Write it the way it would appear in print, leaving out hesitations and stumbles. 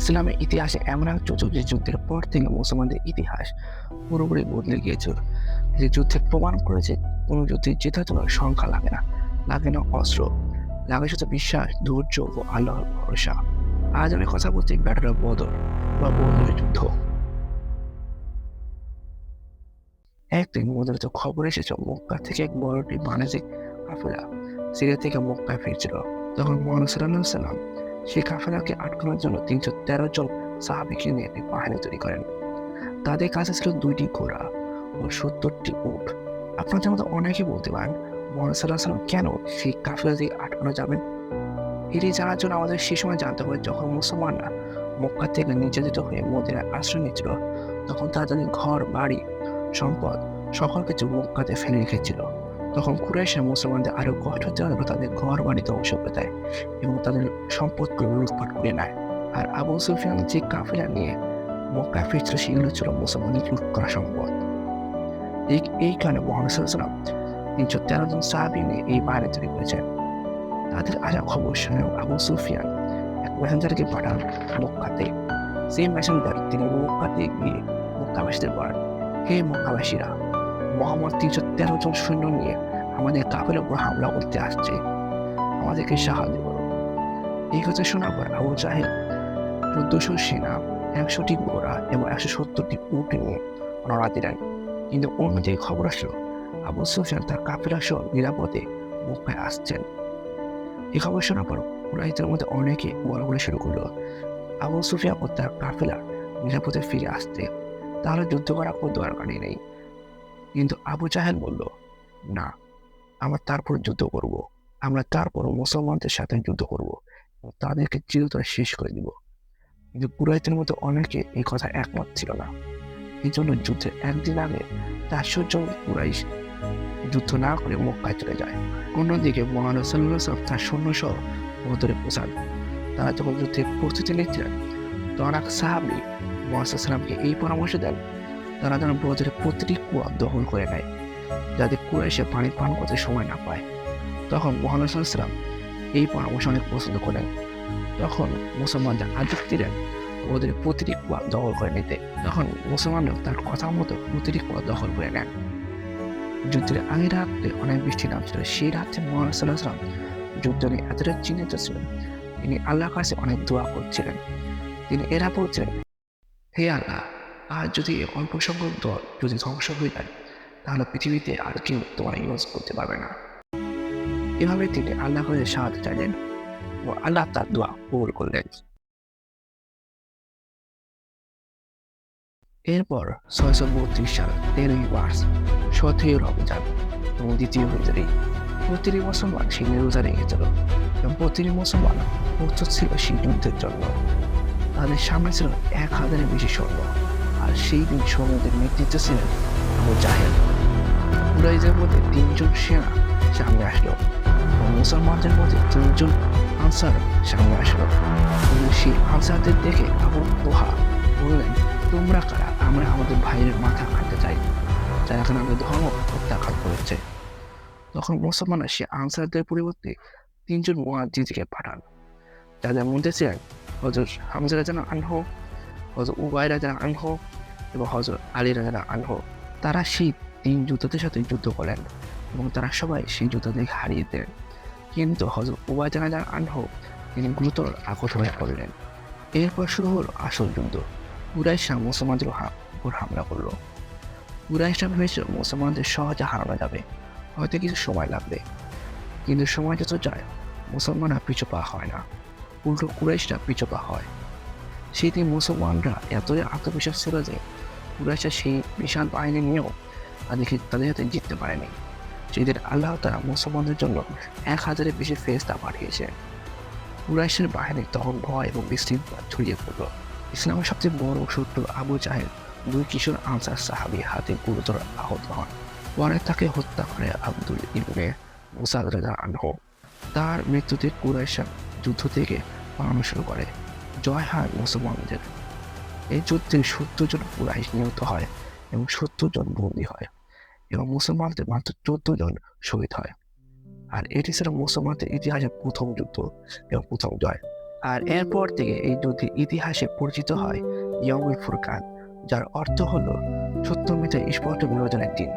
ইসলামের ইতিহাসে এমন এক যুগ যে যুদ্ধের পর থেকে মুসলমানদের ইতিহাস পুরোপুরি বদলে গিয়েছিল। যে যুদ্ধে প্রমাণ করেছে কোনো যুদ্ধে জেতার জন্য সংখ্যা লাগে না, লাগে না অস্ত্র, লাগে শুধু বিশ্বাস, ধৈর্য ও আল্লাহর ভরসা। আজ আমি কথা বলছি ব্যাটল অফ বদর বা বদরের যুদ্ধ। একদিন মুদ্রিত খবর এসেছে মক্কা থেকে এক বড়টি বাণিজ্যিক কাফেলা সিরিয়া থেকে মক্কায় ফিরছিল। তখন মুহাম্মদ সাল্লাল্লাহু আলাইহি ওয়াসাল্লাম সেই কাফেলাকে আটকানোর জন্য 313 জন সাহাবীকে নিয়ে একটি বাহিনী তৈরি করেন। তাদের কাছে ছিল 2টি ঘোড়া ও 70টি উট। আপনাদের মতো অনেকে বলতে পারেন, মুহাম্মদ সাল্লাল্লাহু আলাইহি ওয়াসাল্লাম কেন সেই কাফেলা দিয়ে আটকানো যাবেন? এটি জানার জন্য আমাদের সেই সময় জানতে হবে, যখন মুসলমানরা মক্কা থেকে নির্যাতিত হয়ে মদিনায় আশ্রয় নিচ্ছিল, তখন তারা তাদের ঘর বাড়ি সম্পদ সকল কিছু মক্কাতে ফেলে রেখেছিল। তখন কুরাইশরা মুসলমানদের আরো কষ্ট দেওয়ার জন্য তাদের ঘর বাড়ি ধ্বংস করে দেয় এবং তাদের সম্পদগুলো লুটপাট করে নেয়। আর আবু সুফিয়ান যে কাফেলা নিয়ে মক্কায় ফিরছিল, সেগুলো ছিল মুসলমানদের লুট করা সম্পদ। এই কারণে মুহাম্মদ সাল্লাল্লাহু আলাইহি ওয়াসাল্লাম 313 জন সাহাবী নিয়ে এই বাহিনী তৈরি করেছেন। তাদের আসা খবর শুনে আবু সুফিয়ান এক মেসেঞ্জারকে পাঠান মক্কাতে। সেই মেসেঞ্জার তিনি মক্কাতে গিয়ে মক্কাবাসীদের বলেন, হে মক্কাবাসীরা, মুহাম্মদ 313 জন সৈন্য নিয়ে আমাদের কাফেলার উপর হামলা করতে আসছে, আমাদেরকে সাহায্য করো। এই কথা শোনার পর আবু জাহেল 1400 সেনা, 100টি ঘোড়া এবং 170টি উট নিয়ে রওনা দিলেন। কিন্তু অন্যদিকে খবর আসলো আবু সুফিয়ান তার কাফেলা সহ নিরাপদে মক্কায় আসছেন। এই খবর শোনার পর কুরাইশদের মধ্যে অনেকে বলা শুরু করলো, আবু সুফিয়ান ও তার কাফেলা নিরাপদে ফিরে আসতে, তাহলে যুদ্ধ করা কোনো দরকারই নেই। কিন্তু আবু জাহেল বলল, না, আমরা তারপর যুদ্ধ করব, আমরা তারপর মুসলমানদের সাথে যুদ্ধ করব এবং তাদেরকে চিরতরে শেষ করে দিব। কিন্তু কুরাইশদের মধ্যে অনেকে এই কথা একমত ছিল না। এই জন্য যুদ্ধের একদিন আগে 400 জন কুরাইশ যুদ্ধ না করে মক্কায় চলে যায়। অন্যদিকে মুহাম্মদ সাল্লাল্লাহু আলাইহি ওয়াসাল্লাম তার সৈন্য সহ বদরে পৌঁছান। তারা যখন যুদ্ধের প্রস্তুতি নিচ্ছিলেন, তখন এক সাহাবী মুহাম্মদ সাল্লাল্লাহু আলাইহি ওয়াসাল্লামকে এই পরামর্শ দেন, তারা যেন বদরের প্রতিটি কুয়া দখল করে নেয়, যাতে কুরাইশে পানি পান করতে সময় না পায়। তখন মুহাম্মদ সাল্লাল্লাহু আলাইহি ওয়াসাল্লাম এই পরামর্শ অনেক পছন্দ করেন। তখন মুসলমানদের আদেশ দিলেন বদরের প্রতিটি কুয়া দখল করে নিতে। তখন মুসলমানরা তার কথা মতো প্রতিটি কুয়া দখল করে নেন। যুদ্ধের আগের রাত্রে অনেক বৃষ্টি নামছিল। সেই রাত্রে মুহাম্মদ সাল্লাল্লাহু আলাইহি ওয়াসাল্লাম যুদ্ধ নিয়ে এতটা চিন্তিত ছিলেন, তিনি আল্লাহর কাছে অনেক দোয়া করছিলেন। তিনি এরা বলছিলেন, হে আল্লাহ, আর যদি অল্প সংখ্যক দল যদি ধ্বংস হয়ে যায়, তাহলে পৃথিবীতে আর কেউ তোমার ইউজ করতে পারবে না। এভাবে তিনি আল্লাহর কাছে সাহায্য চাইলেন ও আল্লাহ তার দোয়া কবুল করলেন। এরপর 632 সাল 13ই মার্চ 17 রমজান এবং 2য় হিজরি, প্রতিটি মুসলমান সেই রোজা রেখেছিল এবং প্রতিটি মুসলমান প্রস্তুত ছিল সেই যুদ্ধের জন্য। তাদের সামনে ছিল 1000-এর বেশি সৈন্য, আর সেই দিন সৈন্যদের নেতৃত্বে ছিলেন আবু জাহেল। কুরাইশদের মধ্যে 3 জন সেনা সামনে আসলো এবং মুসলমানদের মধ্যে 3 জন আনসার সামনে আসলো। কিন্তু সেই আনসারদের দেখে আবু তোহা বললেন, তোমরা কারা? আমরা আমাদের ভাইয়ের মাথা কাটতে চাই, যারা এখন আমাদের ধর্ম প্রত্যাখ্যান করেছে। তখন মুসলমানরা সে আনসারদের পরিবর্তে 3 জন মুয়াজ্জিনকে পাঠান, যাদের মধ্যে ছিলেন হযরত হামজা রাদিয়াল্লাহু আনহু, হযরত উবাইদা রাদিয়াল্লাহু আনহু এবং হযরত আলী রাদিয়াল্লাহু আনহু। তারা সেই 3 যোদ্ধাদের সাথে যুদ্ধ করেন এবং তারা সবাই সেই যোদ্ধাদেরকে হারিয়ে দেন। কিন্তু হযরত উবাইদা রাদিয়াল্লাহু আনহু তিনি গুরুতর আহত হয়ে পড়লেন। এরপর শুরু হলো আসল যুদ্ধ। কুরাইশরা মুসলমানদের উপর হামলা করলো। কুরাইশরা ভেবেছিল মুসলমানদের সহজে হারানো যাবে, হয়তো কিছু সময় লাগবে। কিন্তু সময় যত যায় মুসলমানরা পিছু পা হয় না, উল্টো কুরাইশরা পিছু পা হয়। সেদিন মুসলমানরা এতই আত্মবিশ্বাস ছিল যে কুরাইশরা সেই বিশাল বাহিনী নিয়েও তাদের হাতে জিততে পারেনি। সেদিন আল্লাহ তাআলা মুসলমানদের জন্য 1000-এর বেশি ফেরেশতা পাঠিয়েছে। কুরাইশের বাহিনী তখন ভয় এবং বিশৃঙ্খলা ছড়িয়ে পড়ল। ইসলামের সবচেয়ে বড় শত্রু আবু জাহেল 2 কিশোর আনসার সাহাবীর হাতে গুরুতর আহত হন। পরে তাকে হত্যা করে আব্দুল ইবনে মুসাদ রাদিয়াল্লাহু আনহু। তার মৃত্যুতে কুরাইশরা যুদ্ধ থেকে পালানো শুরু করে। জয় হয় মুসলমানদের। এই যুদ্ধে 70 জন কুরাইশ নিহত হয় এবং 70 জন বন্দী হয় এবং মুসলমানদের মাত্র 14 জন শহীদ হয়। আর এটি ছিল মুসলমানদের ইতিহাসের প্রথম যুদ্ধ এবং প্রথম জয়। আর এরপর থেকে এই যুদ্ধের ইতিহাসে পরিচিত হয় ইয়মুল ফুরকান, যার অর্থ হলো সত্য মিথ্যার স্পষ্ট বিভাজনের দিন।